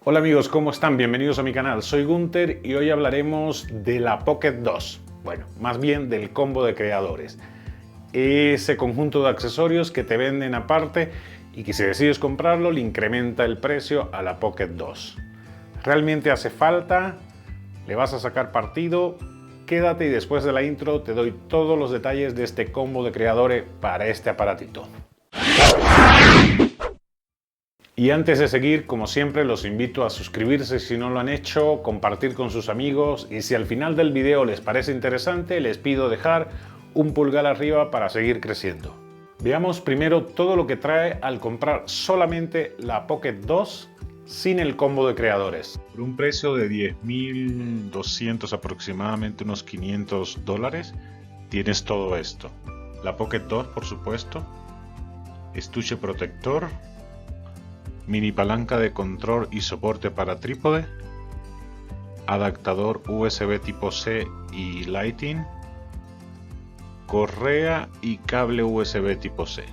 Hola amigos, ¿cómo están? Bienvenidos a mi canal. Soy Gunter y hoy hablaremos de la Pocket 2. Bueno, más bien del combo de creadores. Ese conjunto de accesorios que te venden aparte y que si decides comprarlo le incrementa el precio a la Pocket 2. ¿Realmente hace falta? ¿Le vas a sacar partido? Quédate y después de la intro te doy todos los detalles de este combo de creadores para este aparatito. Y antes de seguir, como siempre, los invito a suscribirse si no lo han hecho, compartir con sus amigos y si al final del video les parece interesante, les pido dejar un pulgar arriba para seguir creciendo. Veamos primero todo lo que trae al comprar solamente la Pocket 2 sin el combo de creadores. Por un precio de $10.200, aproximadamente unos $500, tienes todo esto. La Pocket 2, por supuesto, estuche protector, mini palanca de control y soporte para trípode, adaptador USB tipo C y Lightning, correa y cable USB tipo C.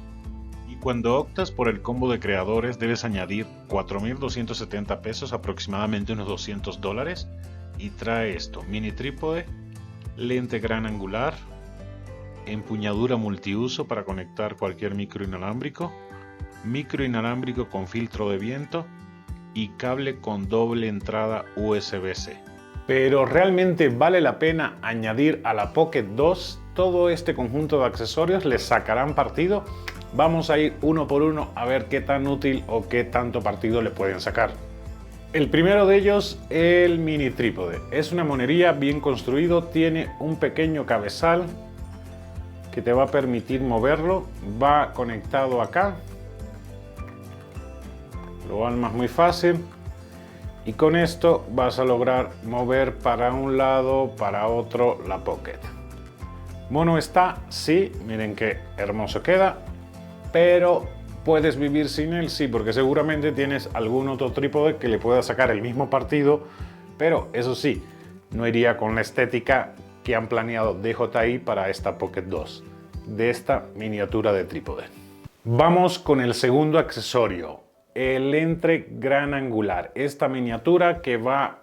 Y cuando optas por el combo de creadores debes añadir 4.270 pesos, aproximadamente unos $200, y trae esto: mini trípode, lente gran angular, empuñadura multiuso para conectar cualquier micro inalámbrico con filtro de viento y cable con doble entrada USB-C. Pero ¿realmente vale la pena añadir a la Pocket 2 todo este conjunto de accesorios? ¿Les sacarán partido? Vamos a ir uno por uno a ver qué tan útil o qué tanto partido le pueden sacar. El primero de ellos, el mini trípode. Es una monería bien construido, tiene un pequeño cabezal que te va a permitir moverlo, va conectado acá. Lo armas muy fácil y con esto vas a lograr mover para un lado, para otro la Pocket. Mono está, sí, miren qué hermoso queda, pero puedes vivir sin él, sí, porque seguramente tienes algún otro trípode que le pueda sacar el mismo partido, pero eso sí, no iría con la estética que han planeado DJI para esta Pocket 2, de esta miniatura de trípode. Vamos con el segundo accesorio. El lente gran angular, esta miniatura que va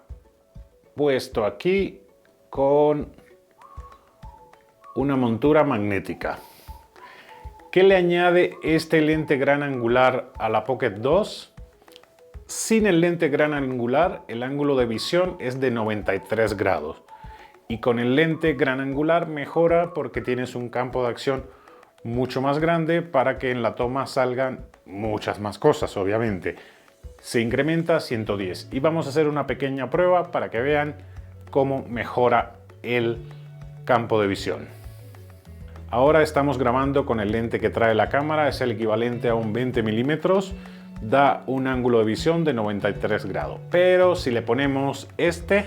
puesto aquí con una montura magnética. ¿Qué le añade este lente gran angular a la Pocket 2? Sin el lente gran angular, el ángulo de visión es de 93 grados. Y con el lente gran angular mejora porque tienes un campo de acción mucho más grande para que en la toma salgan muchas más cosas, obviamente. Se incrementa a 110 y vamos a hacer una pequeña prueba para que vean cómo mejora el campo de visión. Ahora estamos grabando con el lente que trae la cámara, es el equivalente a un 20 milímetros, da un ángulo de visión de 93 grados, pero si le ponemos este,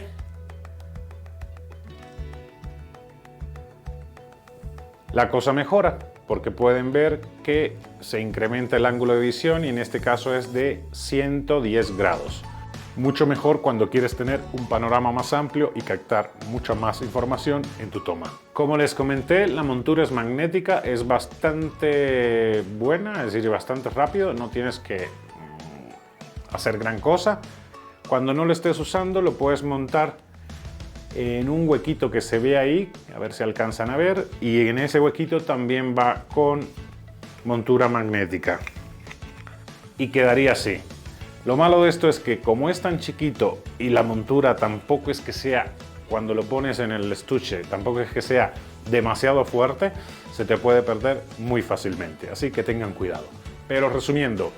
la cosa mejora, porque pueden ver que se incrementa el ángulo de visión y en este caso es de 110 grados. Mucho mejor cuando quieres tener un panorama más amplio y captar mucha más información en tu toma. Como les comenté, la montura es magnética, es bastante buena, es decir, bastante rápido, no tienes que hacer gran cosa. Cuando no lo estés usando lo puedes montar en un huequito que se ve ahí, a ver si alcanzan a ver, y en ese huequito también va con montura magnética y quedaría así. Lo malo de esto es que como es tan chiquito y la montura tampoco es que sea, cuando lo pones en el estuche, tampoco es que sea demasiado fuerte, se te puede perder muy fácilmente, así que tengan cuidado. Pero resumiendo,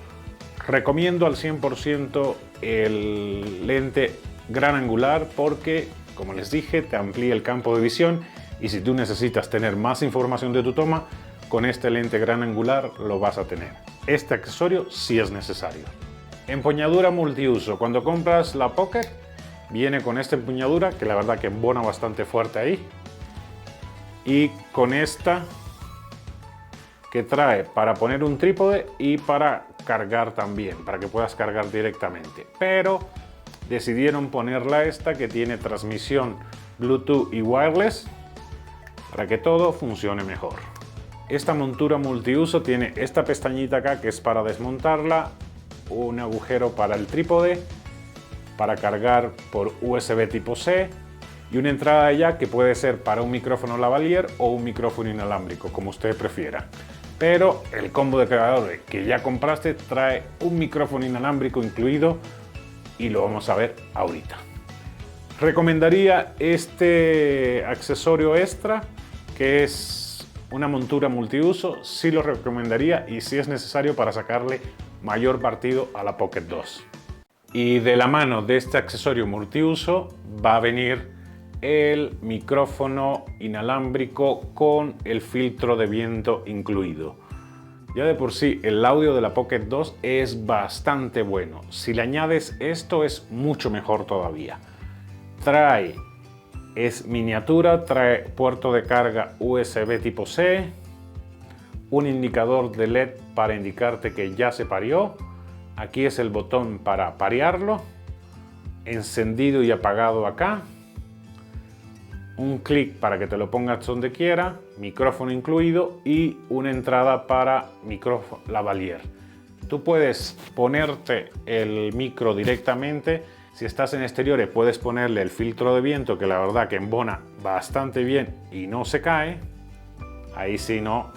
recomiendo al 100% el lente gran angular porque, como les dije, te amplía el campo de visión y si tú necesitas tener más información de tu toma, con este lente gran angular lo vas a tener. Este accesorio sí es necesario. Empuñadura multiuso. Cuando compras la Pocket, viene con esta empuñadura que la verdad que embona bastante fuerte ahí. Y con esta que trae para poner un trípode y para cargar también, para que puedas cargar directamente. Pero decidieron ponerla esta que tiene transmisión Bluetooth y wireless para que todo funcione mejor. Esta montura multiuso tiene esta pestañita acá que es para desmontarla, un agujero para el trípode para cargar por USB tipo C y una entrada de jack que puede ser para un micrófono lavalier o un micrófono inalámbrico, como usted prefiera. Pero el combo de cargadores que ya compraste trae un micrófono inalámbrico incluido y lo vamos a ver ahorita. Recomendaría este accesorio extra, que es una montura multiuso. Sí lo recomendaría y si es necesario para sacarle mayor partido a la Pocket 2. Y de la mano de este accesorio multiuso va a venir el micrófono inalámbrico con el filtro de viento incluido. Ya de por sí el audio de la Pocket 2 es bastante bueno. Si le añades esto es mucho mejor todavía. Es miniatura, trae puerto de carga USB tipo C, un indicador de LED para indicarte que ya se parió. Aquí es el botón para parearlo, encendido y apagado acá. Un clic para que te lo pongas donde quiera, micrófono incluido y una entrada para micrófono lavalier. Tú puedes ponerte el micro directamente. Si estás en exteriores puedes ponerle el filtro de viento, que la verdad que embona bastante bien y no se cae. Ahí sí no.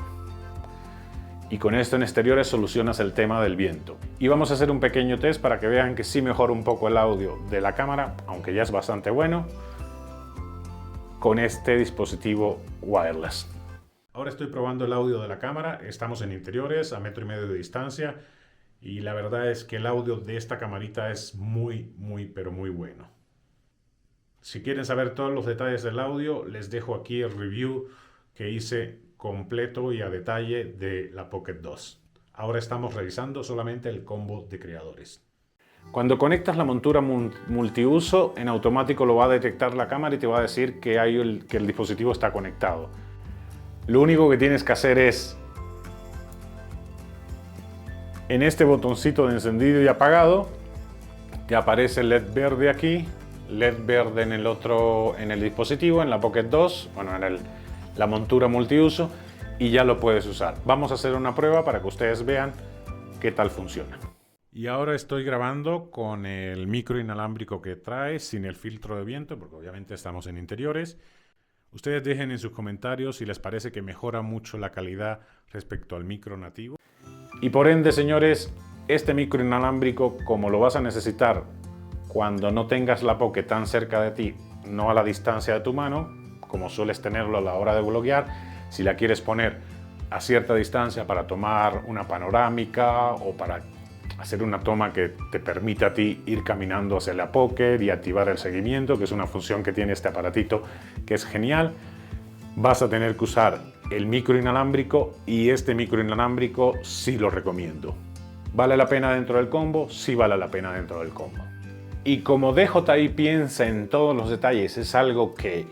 Y con esto en exteriores solucionas el tema del viento. Y vamos a hacer un pequeño test para que vean que sí mejora un poco el audio de la cámara, aunque ya es bastante bueno, con este dispositivo wireless. Ahora estoy probando el audio de la cámara. Estamos en interiores a 1,5 metros de distancia y la verdad es que el audio de esta camarita es muy pero muy bueno. Si quieren saber todos los detalles del audio, les dejo aquí el review que hice completo y a detalle de la Pocket 2. Ahora estamos revisando solamente el combo de creadores. Cuando conectas la montura multiuso, en automático lo va a detectar la cámara y te va a decir que el dispositivo está conectado. Lo único que tienes que hacer es, en este botoncito de encendido y apagado, te aparece LED verde aquí, LED verde en el dispositivo, en la Pocket 2, bueno, en la montura multiuso, y ya lo puedes usar. Vamos a hacer una prueba para que ustedes vean qué tal funciona. Y ahora estoy grabando con el micro inalámbrico que trae, sin el filtro de viento, porque obviamente estamos en interiores. Ustedes dejen en sus comentarios si les parece que mejora mucho la calidad respecto al micro nativo. Y por ende, señores, este micro inalámbrico, como lo vas a necesitar cuando no tengas la Pocket tan cerca de ti, no a la distancia de tu mano, como sueles tenerlo a la hora de bloguear, si la quieres poner a cierta distancia para tomar una panorámica o para hacer una toma que te permita a ti ir caminando hacia la Pocket y activar el seguimiento, que es una función que tiene este aparatito que es genial, vas a tener que usar el micro inalámbrico y este micro inalámbrico sí lo recomiendo. ¿Vale la pena dentro del combo? Sí vale la pena dentro del combo. Y como DJI piensa en todos los detalles, es algo que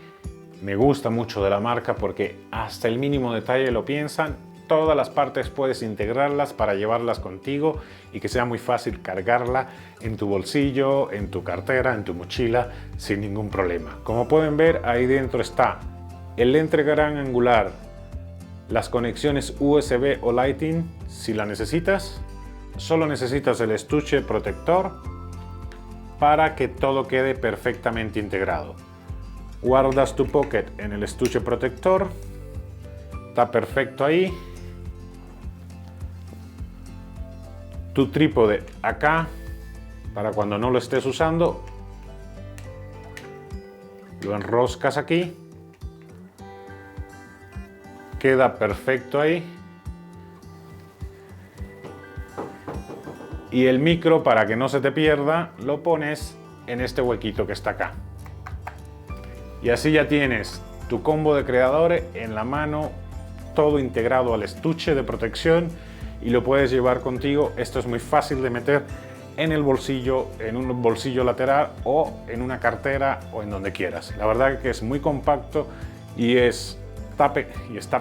me gusta mucho de la marca porque hasta el mínimo detalle lo piensan. Todas las partes puedes integrarlas para llevarlas contigo y que sea muy fácil cargarla en tu bolsillo, en tu cartera, en tu mochila, sin ningún problema. Como pueden ver, ahí dentro está el lente gran angular, las conexiones USB o Lightning si la necesitas. Solo necesitas el estuche protector para que todo quede perfectamente integrado. Guardas tu Pocket en el estuche protector, está perfecto ahí. Tu trípode acá para cuando no lo estés usando, lo enroscas aquí, queda perfecto ahí. Y el micro, para que no se te pierda, lo pones en este huequito que está acá. Y así ya tienes tu combo de creadores en la mano, todo integrado al estuche de protección y lo puedes llevar contigo. Esto es muy fácil de meter en el bolsillo, en un bolsillo lateral o en una cartera o en donde quieras. La verdad que es muy compacto y está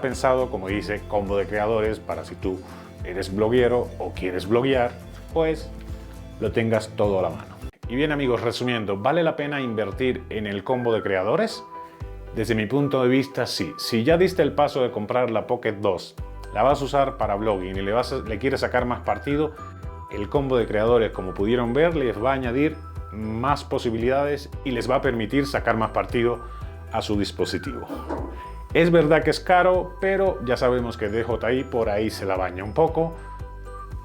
pensado, como dice, combo de creadores, para si tú eres bloguero o quieres bloguear, pues lo tengas todo a la mano. Y bien amigos, resumiendo, ¿vale la pena invertir en el combo de creadores? Desde mi punto de vista, sí. Si ya diste el paso de comprar la Pocket 2, la vas a usar para blogging y le quieres sacar más partido, el combo de creadores, como pudieron ver, les va a añadir más posibilidades y les va a permitir sacar más partido a su dispositivo. Es verdad que es caro, pero ya sabemos que DJI por ahí se la baña un poco.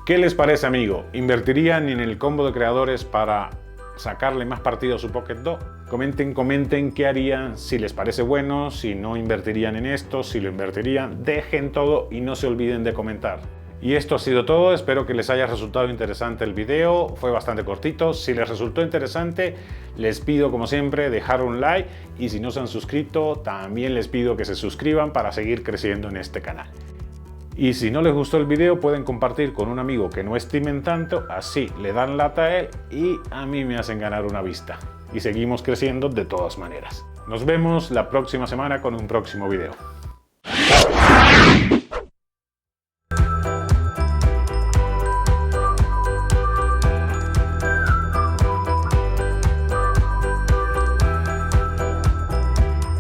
¿Qué les parece, amigo? ¿Invertirían en el combo de creadores para sacarle más partido a su Pocket 2? Comenten qué harían, si les parece bueno, si no invertirían en esto, si lo invertirían. Dejen todo y no se olviden de comentar. Y esto ha sido todo, espero que les haya resultado interesante el video, fue bastante cortito. Si les resultó interesante, les pido como siempre dejar un like y si no se han suscrito, también les pido que se suscriban para seguir creciendo en este canal. Y si no les gustó el video, pueden compartir con un amigo que no estimen tanto, así le dan lata a él y a mí me hacen ganar una vista. Y seguimos creciendo de todas maneras. Nos vemos la próxima semana con un próximo video.